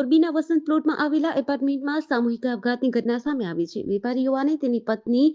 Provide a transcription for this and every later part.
મોરબીના વસંત પ્લોટમાં આવેલા એપાર્ટમેન્ટમાં સામૂહિક આપઘાતની ઘટના સામે આવી છે. વેપારી યુવાને તેની પત્ની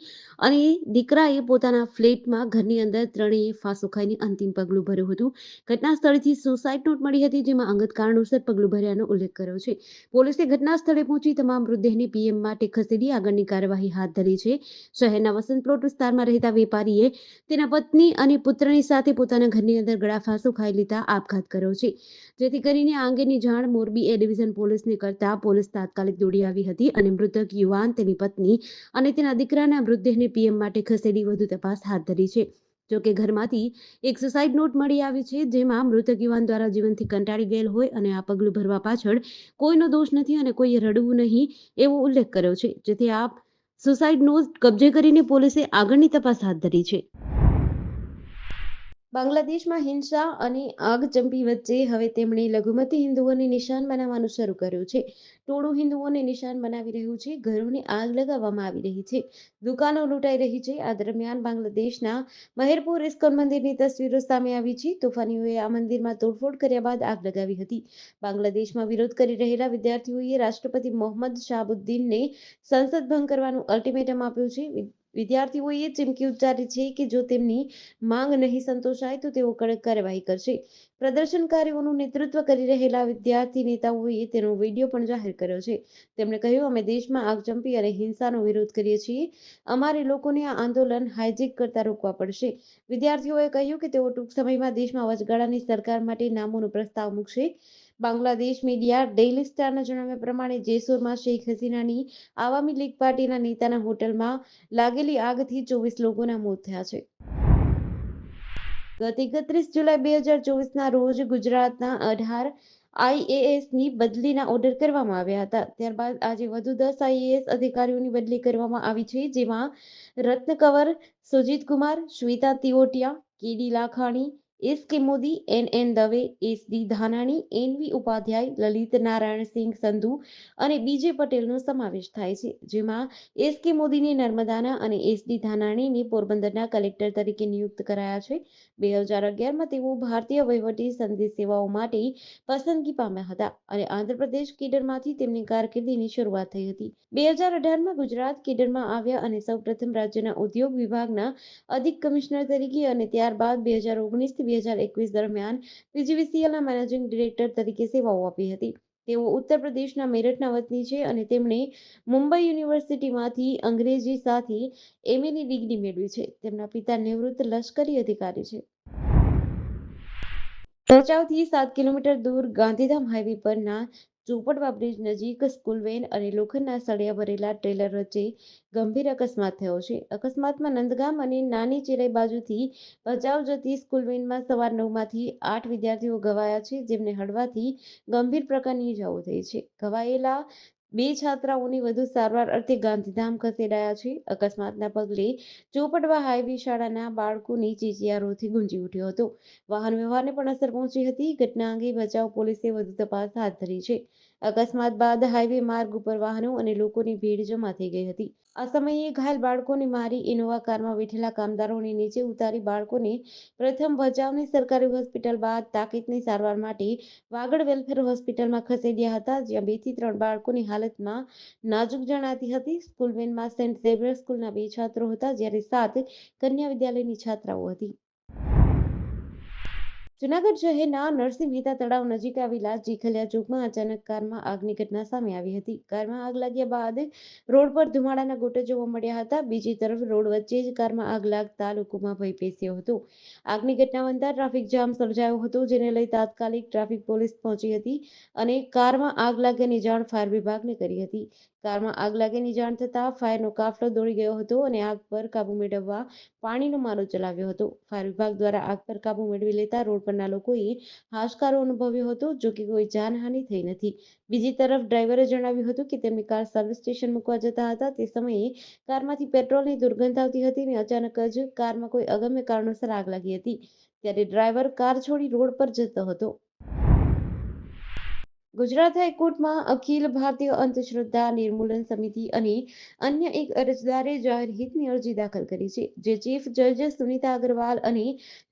અને દીકરાએ પોતાના ફ્લેટમાં ઘરની અંદર ત્રણેય ફાંસો ખાઈને અંતિમ પગલું ભર્યું હતું. ઘટના સ્થળેથી સુસાઇડ નોટ મળી હતી, જેમાં અંગત કારણોસર પગલું ભર્યાનો ઉલ્લેખ કર્યો છે. પોલીસે ઘટના સ્થળે પહોંચી તમામ મૃતદેહને પીએમ માટે ખસેડી આગળની કાર્યવાહી હાથ ધરી છે. શહેરના વસંત પ્લોટ વિસ્તારમાં રહેતા વેપારીએ તેના પત્ની અને પુત્રની સાથે પોતાના ઘરની અંદર ગળા ફાંસો ખાઈ લેતા આપઘાત કર્યો છે. જેથી કરીને આ અંગેની જાણ મોરબી એ ડિવિઝન પોલીસને કરતા પોલીસ તાત્કાલિક દોડી આવી હતી અને મૃતક યુવાન, તેની પત્ની અને તેના દીકરાના મૃતદેહને પીએમ માટે ખસેડી વધુ તપાસ હાથ ધરી છે. જોકે ઘરમાંથી એક સુસાઇડ નોટ મળી આવી છે, જેમાં મૃતક યુવાન દ્વારા જીવનથી કંટાળી ગયેલ હોય અને આ પગલું ભરવા પાછળ કોઈનો દોષ નથી અને કોઈએ રડવું નહીં એવો ઉલ્લેખ કર્યો છે. જેથી આ સુસાઇડ નોટ કબજે કરીને પોલીસે આગળની તપાસ હાથ ધરી છે. બાંગ્લાદેશમાં હિંસા અને આગચંપી વચ્ચે હવે તેમણે લઘુમતી હિન્દુઓને નિશાન બનાવવાનું શરૂ કર્યું છે. ટોળું હિન્દુઓને નિશાન બનાવી રહ્યું છે. ઘરોને આગ લગાવવામાં આવી રહી છે. દુકાનો લૂંટાઈ રહી છે. આ દરમિયાન બાંગ્લાદેશના મહેરપુર ઇસ્કોન મંદિરની તસવીરો સામે આવી છે. તોફાનીઓએ આ મંદિરમાં તોડફોડ કર્યા બાદ આગ લગાવી હતી. બાંગ્લાદેશમાં વિરોધ કરી રહેલા વિદ્યાર્થીઓએ રાષ્ટ્રપતિ મોહમ્મદ શાહબુદ્દીનને સંસદ ભંગ કરવાનું અલ્ટિમેટમ આપ્યું છે. વિદ્યાર્થીઓએ ચીમકી ઉચ્ચારી છે કે જો તેમની માંગ નહીં સંતોષાય તો તેઓ કડક કાર્યવાહી કરશે. પ્રદર્શનકારીઓનું નેતૃત્વ કરી રહેલા વિદ્યાર્થી નેતાઓએ તેનો વિડીયો પણ જાહેર કર્યો છે. તેમણે કહ્યું, અમે દેશમાં આગચંપી અને હિંસાનો વિરોધ કરીએ છીએ. અમારે લોકોને આ આંદોલન હાઇજેક કરતા રોકવા પડશે. વિદ્યાર્થીઓએ કહ્યું કે તેઓ ટૂંક સમયમાં દેશમાં વચગાળાની સરકાર માટે નામોનો પ્રસ્તાવ મૂકશે. બાંગ્લાદેશ મીડિયા ડેઇલી સ્ટારના જણાવ્યા પ્રમાણે જેસોરમાં શેખ હસીનાની આવામી લીગ પાર્ટીના નેતાના હોટલમાં લાગેલી આગથી 24 લોકોના મોત થયા છે. ગત 31 જુલાઈ 2024ના રોજ ગુજરાતના 18 આઈએએસની બદલીના ઓર્ડર કરવામાં આવ્યા હતા. ત્યારબાદ આજે વધુ 10 આઈએએસ અધિકારીઓની બદલી કરવામાં આવી છે, જેમાં રત્નકવર સુજીતકુમાર, શ્વેતા તિઓટિયા, કેડી લાખાણી, એસ.કે. મોદી, એન.એન. દવે, એસ.ડી. ધાનાણી, એન.વી. ઉપાધ્યાય, લલિત નારાયણસિંહ સંધુ અને બી.જે. પટેલનો સમાવેશ થાય છે. જેમાં એસ.કે. મોદીને નર્મદાના અને એસ.ડી. ધાનાણીને પોરબંદરના કલેક્ટર તરીકે નિયુક્ત કરાયા છે. 2011માં તેઓ ભારતીય વહીવટી સંદેશ સેવાઓ માટે પસંદગી પામ્યા હતા અને આંધ્રપ્રદેશ કેડરમાંથી તેમની કારકિર્દીની શરૂઆત થઈ હતી. 2018માં ગુજરાત કેડરમાં આવ્યા અને સૌપ્રથમ રાજ્યના ઉદ્યોગ વિભાગના અધિક કમિશનર તરીકે અને ત્યારબાદ 2019થી 2021 દરમિયાન પીજીવીસીએલના મેનેજિંગ ડિરેક્ટર તરીકે સેવાઓ આપી હતી. તેઓ ઉત્તર પ્રદેશના મેરઠના વતની છે અને તેમણે મુંબઈ યુનિવર્સિટીમાંથી અંગ્રેજી સાથે એમએની ડિગ્રી મેળવી છે. તેમના પિતા નિવૃત્ત લશ્કરી અધિકારી છે. ભચાઉથી 7 કિલોમીટર દૂર ગાંધીધામ હાઈવે પરના ચોપડવા બ્રિજ નજીક સ્કૂલ વેન અને લોખંડના સળિયા ભરેલા ટ્રેલર વચ્ચે ગંભીર અકસ્માત થયો છે. અકસ્માતમાં નંદગામ અને નાની ચિરાઈ બાજુથી ભચાઉ જતી સ્કૂલ વેનમાં સવાર 9માંથી 8 વિદ્યાર્થીઓ ઘવાયા છે, જેમને હળવાથી ગંભીર પ્રકારની ઈજાઓ થઈ છે. ઘવાયેલા 2 છાત્રાઓને વધુ સારવાર અર્થે ગાંધીધામ ખસેડાયા છે. અકસ્માતના પગલે ચોપડવા હાઈવે શાળાના બાળકોની ચીચિયારીઓથી ગુંજી ઉઠ્યો હતો. વાહન વ્યવહારને પણ અસર પહોંચી હતી. ઘટના અંગે ભચાઉ પોલીસે વધુ તપાસ હાથ ધરી છે. અકસ્માત બાદ હાઈવે માર્ગ ઉપર વાહનો અને લોકોની ભીડ જમા થઈ ગઈ હતી. આ સમયે ઘાયલ બાળકોને મારી ઇનોવા કારમાં બેઠેલા કામદારોને નીચે ઉતારી બાળકોને પ્રથમ ભચાઉની સરકારી હોસ્પિટલ બાદ તાકીદની સારવાર માટે વાગડ વેલફેર હોસ્પિટલમાં ખસેડ્યા હતા, જ્યાં 2 થી 3 બાળકોની હાલતમાં નાજુક જણાતી હતી. સ્કૂલ વેનમાં સેન્ટ ઝેવિયર સ્કૂલના 2 છાત્રો હતા, જ્યારે 7 કન્યા વિદ્યાલયની છાત્રાઓ હતી. જૂનાગઢ શહેરના નરસિંહ મહેતા તળાવ નજીક આવેલા ચીખલિયા ચોકમાં અચાનક કારમાં આગની ઘટના સામે આવી હતી. કારમાં આગ લાગ્યા બાદ રોડ પર ધુમાડાના ગોટે જોવા મળ્યા હતા. બીજી તરફ રોડ વચ્ચે જ કારમાં આગ લાગતા લોકોમાં ભય પેસ્યો હતો. આગની ઘટના બનતા ટ્રાફિક જામ સર્જાયો હતો, જેને લઈ તાત્કાલિક ટ્રાફિક પોલીસ પહોંચી હતી અને કારમાં આગ લાગ્યાની જાણ ફાયર વિભાગને કરી હતી. કારમાં આગ લાગ્યાની જાણ થતાં ફાયરનો કાફલો દોડી ગયો હતો અને આગ પર કાબુ મેળવવા પાણીનો મારો ચલાવ્યો હતો. ફાયર વિભાગ દ્વારા આગ પર કાબુ મેળવી લેતા રોડ પરના લોકોએ હાશકારો અનુભવ્યો હતો. જોકે કોઈ જાનહાનિ થઈ નથી. બીજી તરફ ડ્રાઈવરે જણાવ્યું હતું કે તેમની કાર સર્વિસ સ્ટેશન મૂકવા જતા હતા. તે સમયે કારમાંથી પેટ્રોલની દુર્ગંધ આવતી હતી અને અચાનક જ કારમાં કોઈ અગમ્ય કારણોસર આગ લાગી હતી. ત્યારે ડ્રાઈવર કાર છોડી રોડ પર જતો હતો. ગુજરાત હાઈકોર્ટમાં અખિલ ભારતીય અંધશ્રદ્ધા નિર્મૂલન સમિતિ અને અન્ય એક અરજદારે જાહેર હિતની અરજી દાખલ કરી છે, જે ચીફ જજ સુનીતા અગ્રવાલ અને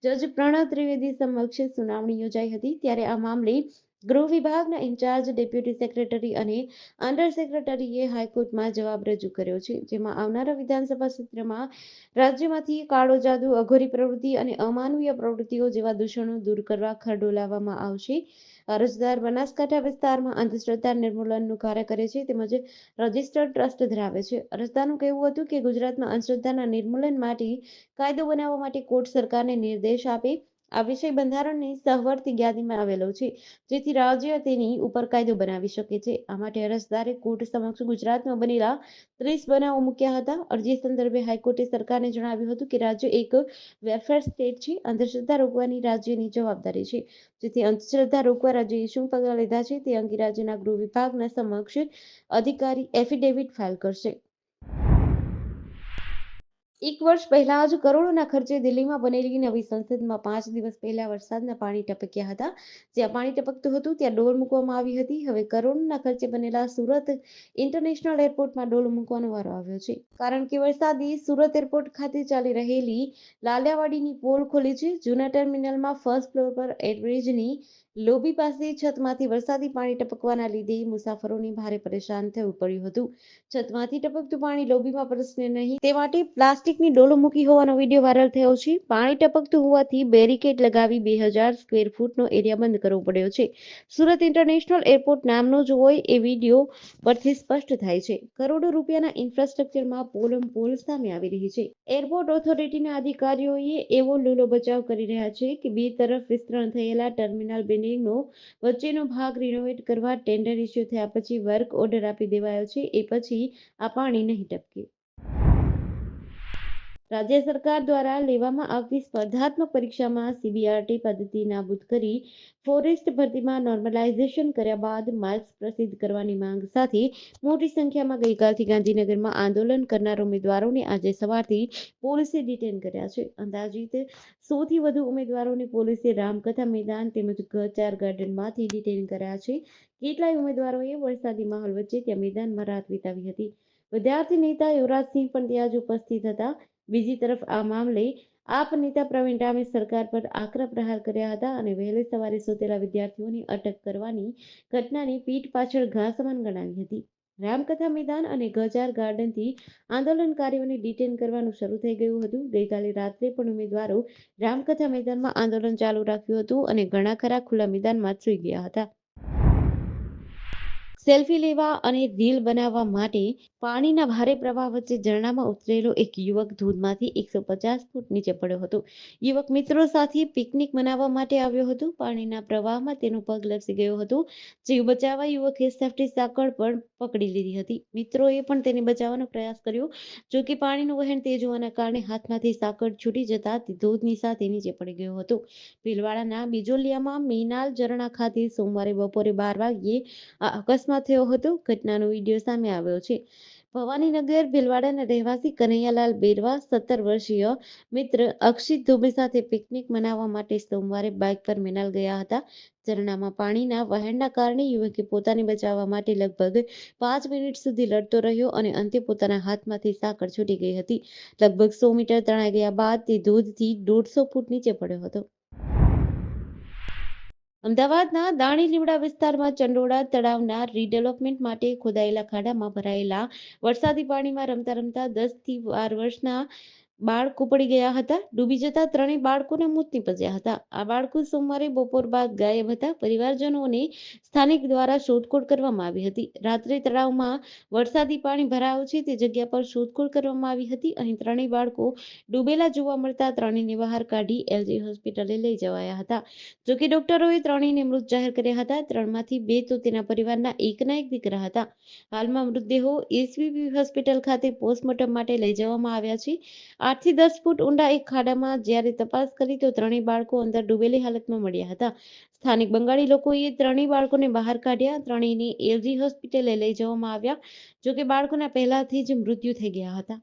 જજ પ્રણવ ત્રિવેદી સમક્ષ સુનાવણી યોજાઈ હતી. ત્યારે આ મામલે ગૃહ વિભાગના ઇન્ચાર્જ ડેપ્યુટી સેક્રેટરી અને અંડર સેક્રેટરીએ હાઈકોર્ટમાં જવાબ રજૂ કર્યો છે, જેમાં આવનારા વિધાનસભા સત્રમાં રાજ્યમાંથી કાળો જાદુ, અઘોરી પ્રવૃત્તિ અને અમાનવીય પ્રવૃત્તિઓ જેવા દૂષણો દૂર કરવા ખરડો લાવવામાં આવશે. અરજદાર બનાસકાંઠા વિસ્તારમાં અંધશ્રદ્ધા નિર્મૂલનનું કાર્ય કરે છે તેમજ રજિસ્ટર્ડ ટ્રસ્ટ ધરાવે છે. અરજદારનું કહેવું હતું કે ગુજરાતમાં અંધશ્રદ્ધાના નિર્મૂલન માટે કાયદો બનાવવા માટે કોર્ટ સરકારને નિર્દેશ આપે. આ વિષય બંધારણની સહવર્તી યાદીમાં આવેલો છે, જેથી રાજ્ય તેની ઉપર કાયદો બનાવી શકે છે. આ માટે અરજદારે કોર્ટ સમક્ષ ગુજરાતમાં બનેલા 30 બનાવો મૂક્યા હતા. અરજી સંદર્ભે હાઈકોર્ટે સરકારને જણાવ્યું હતું કે રાજ્ય એક વેલફેર સ્ટેટ છે. અંધશ્રદ્ધા રોકવાની રાજ્યની જવાબદારી છે. જેથી અંધશ્રદ્ધા રોકવા રાજ્યએ શું પગલાં લીધા છે તે અંગે રાજ્યના ગૃહ વિભાગના સમક્ષ અધિકારી એફિડેવિટ ફાઇલ કરશે. 1 વર્ષ પહેલા જ કરોડોના ખર્ચે દિલ્હીમાં બનેલી નવી સંસદમાં 5 દિવસ પહેલા વરસાદના પાણી ટપક્યા હતા. જ્યાં પાણી ટપકતું હતું ત્યાં ડોલ મૂકવામાં આવી હતી. હવે કરોડોના ખર્ચે બનેલા સુરત ઇન્ટરનેશનલ એરપોર્ટમાં ડોલ મૂકવાનો વારો આવ્યો છે. કારણ કે વરસાદી સુરત એરપોર્ટ ખાતે ચાલી રહેલી લાલિયાવાડીની પોલ ખોલી છે. જૂના ટર્મિનલમાં ફર્સ્ટ ફ્લોર પર એરબ્રિજની લોબી પાસે છતમાંથી વરસાદી પાણી ટપકવાના લીધે મુસાફરોને ભારે પરેશાન થવું પડ્યું હતું. છતમાંથી ટપકતું પાણી લોબીમાં પ્રસરે નહીં તે માટે પ્લાસ્ટિકની ડોલો મૂકી હોવાનો વિડીયો વાયરલ થયો છે. પાણી ટપકતું હોવાથી બેરિકેડ લગાવી 2000 સ્ક્વેર ફૂટનો એરિયા બંધ કરવો પડ્યો છે. સુરત ઇન્ટરનેશનલ એરપોર્ટ નામનો જ હોય એ વિડીયો પરથી સ્પષ્ટ થાય છે. કરોડો રૂપિયાના ઇન્ફ્રાસ્ટ્રક્ચરમાં પોલ સામે આવી રહી છે. એરપોર્ટ ઓથોરિટીના અધિકારીઓએ એવો લૂલો બચાવ કરી રહ્યા છે કે બે તરફ વિસ્તરણ થયેલા ટર્મિનલ બિલ્ડિંગનો વચ્ચેનો ભાગ રિનોવેટ કરવા ટેન્ડર ઇસ્યુ થયા પછી વર્ક ઓર્ડર આપી દેવાયો છે. એ પછી આ પાણી નહીં ટપકે. રાજ્ય સરકાર દ્વારા લેવામાં આવતી સ્પર્ધાત્મક પરીક્ષામાં સીબીઆરટી પદ્ધતિ નાબૂદ કરી ફોરેસ્ટ ભરતીમાં નોર્મલાઇઝેશન કર્યા બાદ માર્ક્સ પ્રસિદ્ધ કરવાની માંગ સાથે મોટી સંખ્યામાં ગઈકાલથી ગાંધીનગરમાં આંદોલન કરનાર ઉમેદવારોને આજે સવારથી પોલીસે ડિટેન કર્યા છે. અંદાજિત 100થી વધુ ઉમેદવારોને પોલીસે રામકથા મેદાન તેમજ ગચાર ગાર્ડનમાંથી ડિટેન કર્યા છે. કેટલાય ઉમેદવારોએ વરસાદી માહોલ વચ્ચે ત્યાં મેદાનમાં રાત વિતાવી હતી. વિદ્યાર્થી નેતા યુવરાજસિંહ પણ ત્યાં જ ઉપસ્થિત હતા. બીજી તરફ આ મામલે આપ નેતા પ્રવીણ રામે સરકાર પર આકરા પ્રહાર કર્યા હતા અને વહેલી સવારે સૂતેલા વિદ્યાર્થીઓની અટક કરવાની ઘટનાને પીઠ પાછળ ઘા સમાન ગણાવી હતી. રામકથા મેદાન અને ગજાર ગાર્ડનથી આંદોલનકારીઓને ડિટેન કરવાનું શરૂ થઈ ગયું હતું. ગઈકાલે રાત્રે પણ ઉમેદવારો રામકથા મેદાનમાં આંદોલન ચાલુ રાખ્યું હતું અને ઘણા ખરા ખુલ્લા મેદાનમાં સૂઈ ગયા હતા. સેલ્ફી લેવા અને રીલ બનાવવા માટે પાણીના ભારે પ્રવાહ વચ્ચે ઝરણામાં ઉતરેલો એક યુવક ધોધમાંથી 150 ફૂટ નીચે પડ્યો હતો. યુવક મિત્રો સાથે પિકનિક મનાવવા માટે આવ્યો હતો. પાણીના પ્રવાહમાં તેનો પગ લપસી ગયો હતો. જીવ બચાવવા યુવકે સેફ્ટી સાંકળ પણ પકડી લીધી હતી. મિત્રોએ પણ તેને બચાવવાનો પ્રયાસ કર્યો. જો કે પાણીનું વહેણ તેજ હોવાના કારણે હાથમાંથી સાંકળ છૂટી જતા તે ધોધની સાથે નીચે પડી ગયો હતો. ભીલવાડાના બિજોલિયામાં મીનાલ ઝરણા ખાતે સોમવારે બપોરે 12 વાગ્યે આ અકસ્માત થયો હતો. ઘટનાનો વિડીયો સામે આવ્યો છે. ભવાનીનગર ભીલવાડાના રહેવાસી કનૈયાલાલ બેરવા 17 વર્ષીય મિત્ર અક્ષિત ધુબે સાથે પિકનિક મનાવવા માટે સોમવારે બાઇક પર મીનાલ ગયા હતા. ઝરણામાં પાણીના વહેણના કારણે યુવકે પોતાને બચાવવા માટે લગભગ 5 મિનિટ સુધી લડતો રહ્યો અને અંતે પોતાના હાથમાંથી સાંકળ છૂટી ગઈ હતી. લગભગ 100 મીટર તણાઈ ગયા બાદ તે ધોધથી 150 ફૂટ નીચે પડ્યો હતો. અમદાવાદના દાણીલીમડા વિસ્તારમાં ચંડોળા તળાવના રીડેવલપમેન્ટ માટે ખોદાયેલા ખાડામાં ભરાયેલા વરસાદી પાણીમાં રમતા રમતા 10થી 12 વર્ષના બાળકો પડી ગયા હતા. ડૂબી જતા ત્રણેય બાળકોના મોત નીપજ્યા હતા. આ બાળકો સોમવારે બપોર બાદ ગાયબ હતા. પરિવારજનોને સ્થાનિક દ્વારા શોધખોળ કરવામાં આવી હતી. રાત્રે તળાવમાં વરસાદી પાણી ભરાયું છે તે જગ્યા પર શોધખોળ કરવામાં આવી હતી. અહીં ત્રણેય બાળકો ડૂબેલા જોવા મળતા ત્રણેયને બહાર કાઢી એલજી હોસ્પિટલે લઈ જવાયા હતા. જોકે ડોક્ટરોએ ત્રણેયને મૃત જાહેર કર્યા હતા. ત્રણમાંથી બે તો તેના પરિવારના એકના એક દીકરા હતા. હાલમાં મૃતદેહો એસવીપી હોસ્પિટલ ખાતે પોસ્ટમોર્ટમ માટે લઈ જવામાં આવ્યા છે. 8 થી 10 ફૂટ ઊંડા એક ખાડામાં જ્યારે તપાસ કરી તો ત્રણેય બાળકો અંદર ડૂબેલી હાલતમાં મળ્યા હતા. સ્થાનિક બંગાળી લોકોએ ત્રણેય બાળકોને બહાર કાઢ્યા. ત્રણેયને એલજી હોસ્પિટલે લઈ જવામાં આવ્યા. જોકે બાળકોના પહેલાથી જ મૃત્યુ થઈ ગયા હતા.